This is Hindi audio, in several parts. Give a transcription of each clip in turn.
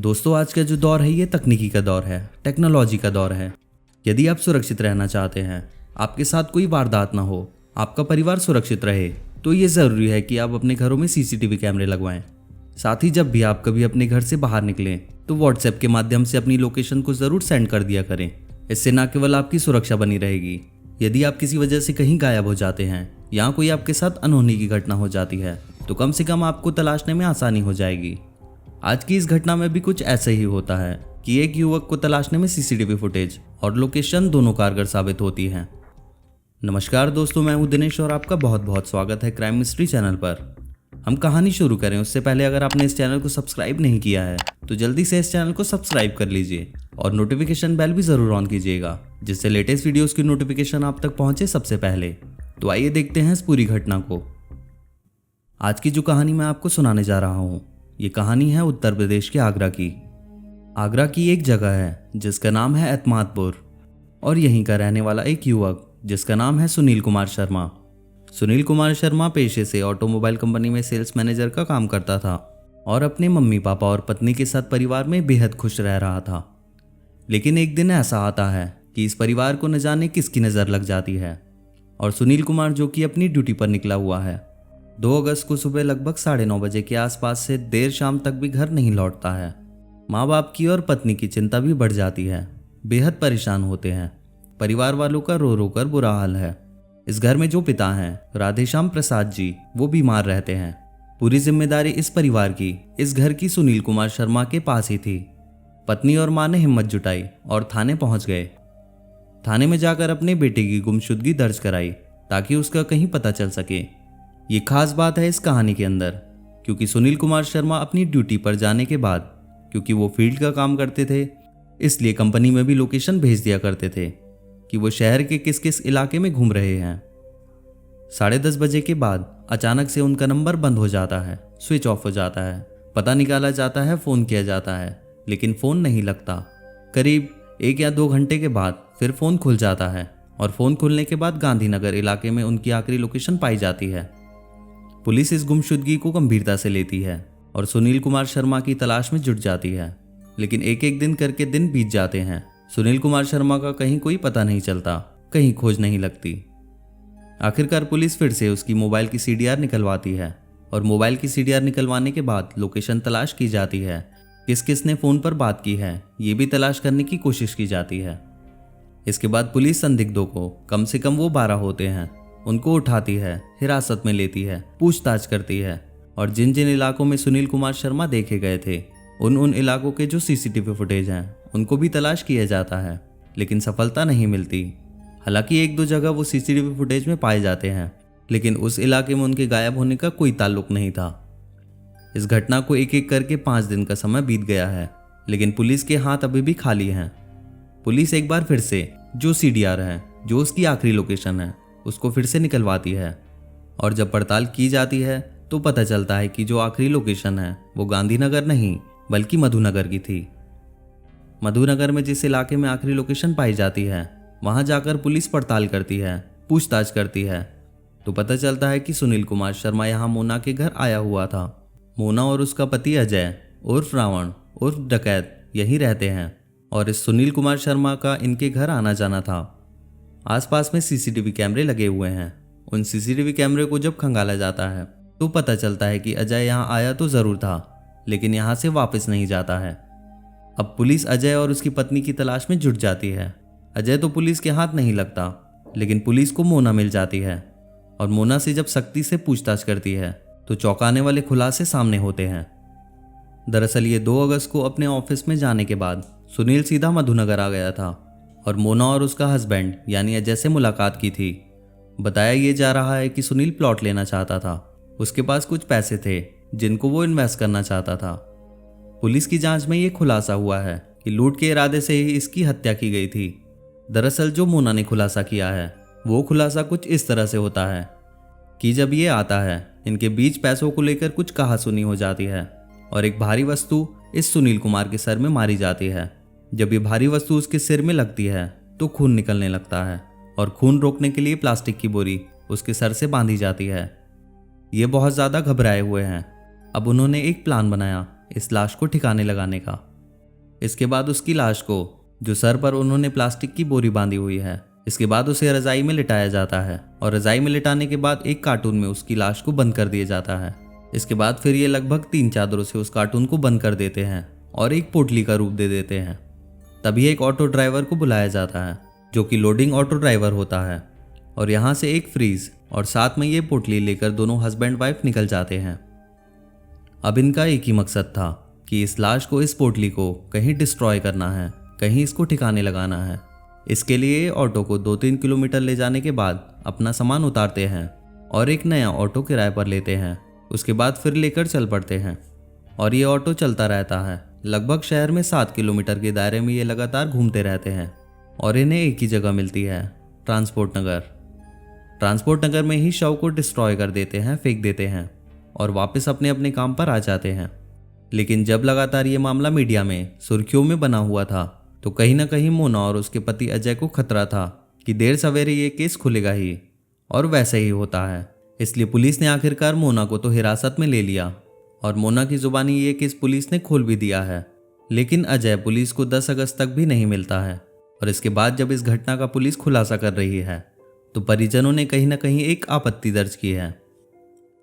दोस्तों, आज का जो दौर है ये तकनीकी का दौर है, टेक्नोलॉजी का दौर है। यदि आप सुरक्षित रहना चाहते हैं, आपके साथ कोई वारदात ना हो, आपका परिवार सुरक्षित रहे, तो ये ज़रूरी है कि आप अपने घरों में सीसीटीवी कैमरे लगवाएं। साथ ही जब भी आप कभी अपने घर से बाहर निकलें तो व्हाट्सएप के माध्यम से अपनी लोकेशन को ज़रूर सेंड कर दिया करें। इससे न केवल आपकी सुरक्षा बनी रहेगी, यदि आप किसी वजह से कहीं गायब हो जाते हैं या कोई आपके साथ अनहोनी की घटना हो जाती है तो कम से कम आपको तलाशने में आसानी हो जाएगी। आज की इस घटना में भी कुछ ऐसे ही होता है कि एक युवक को तलाशने में सीसीटीवी फुटेज और लोकेशन दोनों कारगर साबित होती हैं। नमस्कार दोस्तों, मैं हूं दिनेश और आपका बहुत बहुत स्वागत है क्राइम मिस्ट्री चैनल पर। हम कहानी शुरू करें उससे पहले अगर आपने इस चैनल को सब्सक्राइब नहीं किया है तो जल्दी से इस चैनल को सब्सक्राइब कर लीजिए और नोटिफिकेशन बेल भी ज़रूर ऑन कीजिएगा, जिससे लेटेस्ट वीडियोज़ की नोटिफिकेशन आप तक पहुंचे सबसे पहले। तो आइए देखते हैं इस पूरी घटना को। आज की जो कहानी मैं आपको सुनाने जा रहा हूँ, ये कहानी है उत्तर प्रदेश के आगरा की। आगरा की एक जगह है जिसका नाम है एतमादपुर, और यहीं का रहने वाला एक युवक जिसका नाम है सुनील कुमार शर्मा। सुनील कुमार शर्मा पेशे से ऑटोमोबाइल कंपनी में सेल्स मैनेजर का काम करता था और अपने मम्मी पापा और पत्नी के साथ परिवार में बेहद खुश रह रहा था। लेकिन एक दिन ऐसा आता है कि इस परिवार को न जाने किसकी नज़र लग जाती है और सुनील कुमार, जो कि अपनी ड्यूटी पर निकला हुआ है, 2 अगस्त को सुबह लगभग 9:30 बजे के आसपास से देर शाम तक भी घर नहीं लौटता है। माँ बाप की और पत्नी की चिंता भी बढ़ जाती है, बेहद परेशान होते हैं। परिवार वालों का रो रो कर बुरा हाल है। इस घर में जो पिता हैं राधेश्याम प्रसाद जी, वो बीमार रहते हैं। पूरी जिम्मेदारी इस परिवार की इस घर की सुनील कुमार शर्मा के पास ही थी। पत्नी और माँ ने हिम्मत जुटाई और थाने पहुंच गए। थाने में जाकर अपने बेटे की गुमशुदगी दर्ज कराई ताकि उसका कहीं पता चल सके। ये खास बात है इस कहानी के अंदर, क्योंकि सुनील कुमार शर्मा अपनी ड्यूटी पर जाने के बाद, क्योंकि वो फील्ड का काम करते थे, इसलिए कंपनी में भी लोकेशन भेज दिया करते थे कि वो शहर के किस किस इलाके में घूम रहे हैं। 10:30 बजे के बाद अचानक से उनका नंबर बंद हो जाता है, स्विच ऑफ हो जाता है। पता निकाला जाता है, फ़ोन किया जाता है, लेकिन फ़ोन नहीं लगता। करीब 1 या 2 घंटे के बाद फिर फ़ोन खुल जाता है और फ़ोन खुलने के बाद गांधीनगर इलाके में उनकी आखिरी लोकेशन पाई जाती है। पुलिस इस गुमशुदगी को गंभीरता से लेती है और सुनील कुमार शर्मा की तलाश में जुट जाती है। लेकिन एक एक दिन करके दिन बीत जाते हैं। सुनील कुमार शर्मा का कहीं कोई पता नहीं चलता, कहीं खोज नहीं लगती। आखिरकार पुलिस फिर से उसकी मोबाइल की सीडीआर निकलवाती है और मोबाइल की सीडीआर निकलवाने के बाद लोकेशन तलाश की जाती है। किस किस ने फ़ोन पर बात की है ये भी तलाश करने की कोशिश की जाती है। इसके बाद पुलिस संदिग्धों को, कम से कम वो 12 होते हैं, उनको उठाती है, हिरासत में लेती है, पूछताछ करती है और जिन जिन इलाकों में सुनील कुमार शर्मा देखे गए थे उन इलाकों के जो सीसीटीवी फुटेज हैं उनको भी तलाश किया जाता है, लेकिन सफलता नहीं मिलती। हालांकि 1-2 जगह वो सीसीटीवी फुटेज में पाए जाते हैं, लेकिन उस इलाके में उनके गायब होने का कोई ताल्लुक नहीं था। इस घटना को एक एक करके 5 दिन का समय बीत गया है, लेकिन पुलिस के हाथ अभी भी खाली हैं। पुलिस एक बार फिर से जो सीडीआर है, जो उसकी आखिरी लोकेशन है, उसको फिर से निकलवाती है और जब पड़ताल की जाती है तो पता चलता है कि जो आखिरी लोकेशन है वो गांधीनगर नहीं बल्कि मधुनगर की थी। मधुनगर में जिस इलाके में आखिरी लोकेशन पाई जाती है वहां जाकर पुलिस पड़ताल करती है, पूछताछ करती है, तो पता चलता है कि सुनील कुमार शर्मा यहाँ मोना के घर आया हुआ था। मोना और उसका पति अजय उर्फ रावण उर्फ डकैत यहीं रहते हैं और इस सुनील कुमार शर्मा का इनके घर आना जाना था। आसपास में सीसीटीवी कैमरे लगे हुए हैं। उन सीसीटीवी कैमरे को जब खंगाला जाता है तो पता चलता है कि अजय यहाँ आया तो ज़रूर था, लेकिन यहाँ से वापस नहीं जाता है। अब पुलिस अजय और उसकी पत्नी की तलाश में जुट जाती है। अजय तो पुलिस के हाथ नहीं लगता, लेकिन पुलिस को मोना मिल जाती है और मोना से जब सख्ती से पूछताछ करती है तो चौंकाने वाले खुलासे सामने होते हैं। दरअसल ये 2 अगस्त को अपने ऑफिस में जाने के बाद सुनील सीधा मधुनगर आ गया था और मोना और उसका हस्बैंड यानी अजय से मुलाकात की थी। बताया ये जा रहा है कि सुनील प्लॉट लेना चाहता था, उसके पास कुछ पैसे थे जिनको वो इन्वेस्ट करना चाहता था। पुलिस की जांच में ये खुलासा हुआ है कि लूट के इरादे से ही इसकी हत्या की गई थी। दरअसल जो मोना ने खुलासा किया है वो खुलासा कुछ इस तरह से होता है कि जब ये आता है इनके बीच पैसों को लेकर कुछ कहासुनी हो जाती है और एक भारी वस्तु इस सुनील कुमार के सर में मारी जाती है। जब ये भारी वस्तु उसके सिर में लगती है तो खून निकलने लगता है और खून रोकने के लिए प्लास्टिक की बोरी उसके सर से बांधी जाती है। ये बहुत ज़्यादा घबराए हुए हैं। अब उन्होंने एक प्लान बनाया इस लाश को ठिकाने लगाने का। इसके बाद उसकी लाश को, जो सर पर उन्होंने प्लास्टिक की बोरी बांधी हुई है, इसके बाद उसे रजाई में लिटाया जाता है और रजाई में लिटाने के बाद एक कार्टून में उसकी लाश को बंद कर दिया जाता है। इसके बाद फिर ये लगभग 3 चादरों से उस कार्टून को बंद कर देते हैं और एक पोटली का रूप दे देते हैं। तभी एक ऑटो ड्राइवर को बुलाया जाता है, जो कि लोडिंग ऑटो ड्राइवर होता है, और यहाँ से एक फ्रीज और साथ में ये पोटली लेकर दोनों हस्बैंड वाइफ निकल जाते हैं। अब इनका एक ही मकसद था कि इस लाश को, इस पोटली को कहीं डिस्ट्रॉय करना है, कहीं इसको ठिकाने लगाना है। इसके लिए ऑटो को 2-3 किलोमीटर ले जाने के बाद अपना सामान उतारते हैं और एक नया ऑटो किराए पर लेते हैं। उसके बाद फिर लेकर चल पड़ते हैं और ये ऑटो चलता रहता है। लगभग शहर में 7 किलोमीटर के दायरे में ये लगातार घूमते रहते हैं और इन्हें एक ही जगह मिलती है, ट्रांसपोर्ट नगर। ट्रांसपोर्ट नगर में ही शव को डिस्ट्रॉय कर देते हैं, फेंक देते हैं और वापस अपने अपने काम पर आ जाते हैं। लेकिन जब लगातार ये मामला मीडिया में सुर्खियों में बना हुआ था, तो कहीं ना कहीं मोना और उसके पति अजय को खतरा था कि देर सवेरे ये केस खुलेगा ही, और वैसे ही होता है। इसलिए पुलिस ने आखिरकार मोना को तो हिरासत में ले लिया और मोना की जुबानी ये केस पुलिस ने खोल भी दिया है। लेकिन अजय पुलिस को 10 अगस्त तक भी नहीं मिलता है और इसके बाद जब इस घटना का पुलिस खुलासा कर रही है, तो परिजनों ने कहीं ना कहीं एक आपत्ति दर्ज की है।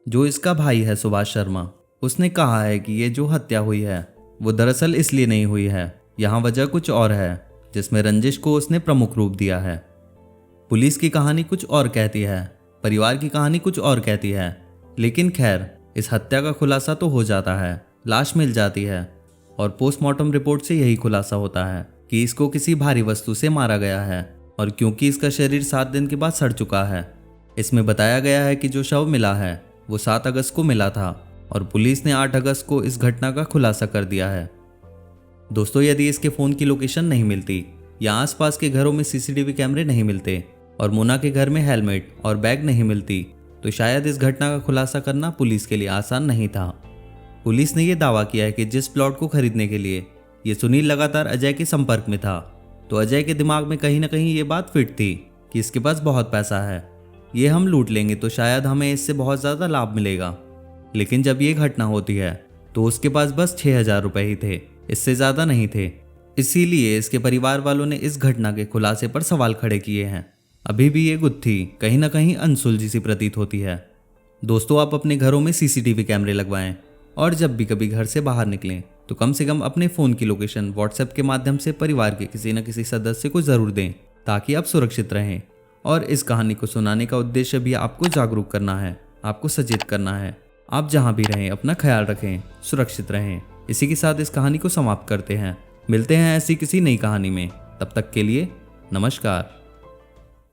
जो इसका भाई है सुभाष शर्मा, उसने कहा है कि ये जो हत्या हुई है वो दरअसल इसलिए नहीं हुई है, यहाँ वजह कुछ और है, जिसमें रंजिश को उसने प्रमुख रूप दिया है। पुलिस की कहानी कुछ और कहती है, परिवार की कहानी कुछ और कहती है, लेकिन खैर इस हत्या का खुलासा तो हो जाता है, लाश मिल जाती है और पोस्टमार्टम रिपोर्ट से यही खुलासा होता है कि इसको किसी भारी वस्तु से मारा गया है। और क्योंकि इसका शरीर 7 दिन के बाद सड़ चुका है, इसमें बताया गया है कि जो शव मिला है वो 7 अगस्त को मिला था और पुलिस ने 8 अगस्त को इस घटना का खुलासा कर दिया है। दोस्तों, यदि इसके फ़ोन की लोकेशन नहीं मिलती या आसपास के घरों में सीसीटीवी कैमरे नहीं मिलते और मोना के घर में हेलमेट और बैग नहीं मिलती, तो शायद इस घटना का खुलासा करना पुलिस के लिए आसान नहीं था। पुलिस ने यह दावा किया है कि जिस प्लॉट को खरीदने के लिए ये सुनील लगातार अजय के संपर्क में था, तो अजय के दिमाग में कहीं ना कहीं ये बात फिट थी कि इसके पास बहुत पैसा है, ये हम लूट लेंगे तो शायद हमें इससे बहुत ज़्यादा लाभ मिलेगा। लेकिन जब ये घटना होती है तो उसके पास बस 6,000 रुपये ही थे, इससे ज़्यादा नहीं थे। इसीलिए इसके परिवार वालों ने इस घटना के खुलासे पर सवाल खड़े किए हैं। अभी भी ये गुत्थी कहीं ना कहीं अनसुलझी सी प्रतीत होती है। दोस्तों, आप अपने घरों में सीसीटीवी कैमरे लगवाएं और जब भी कभी घर से बाहर निकलें तो कम से कम अपने फ़ोन की लोकेशन व्हाट्सएप के माध्यम से परिवार के किसी न किसी सदस्य को ज़रूर दें, ताकि आप सुरक्षित रहें। और इस कहानी को सुनाने का उद्देश्य भी आपको जागरूक करना है, आपको सचेत करना है। आप जहाँ भी रहें अपना ख्याल रखें, सुरक्षित रहें। इसी के साथ इस कहानी को समाप्त करते हैं। मिलते हैं ऐसी किसी नई कहानी में, तब तक के लिए नमस्कार।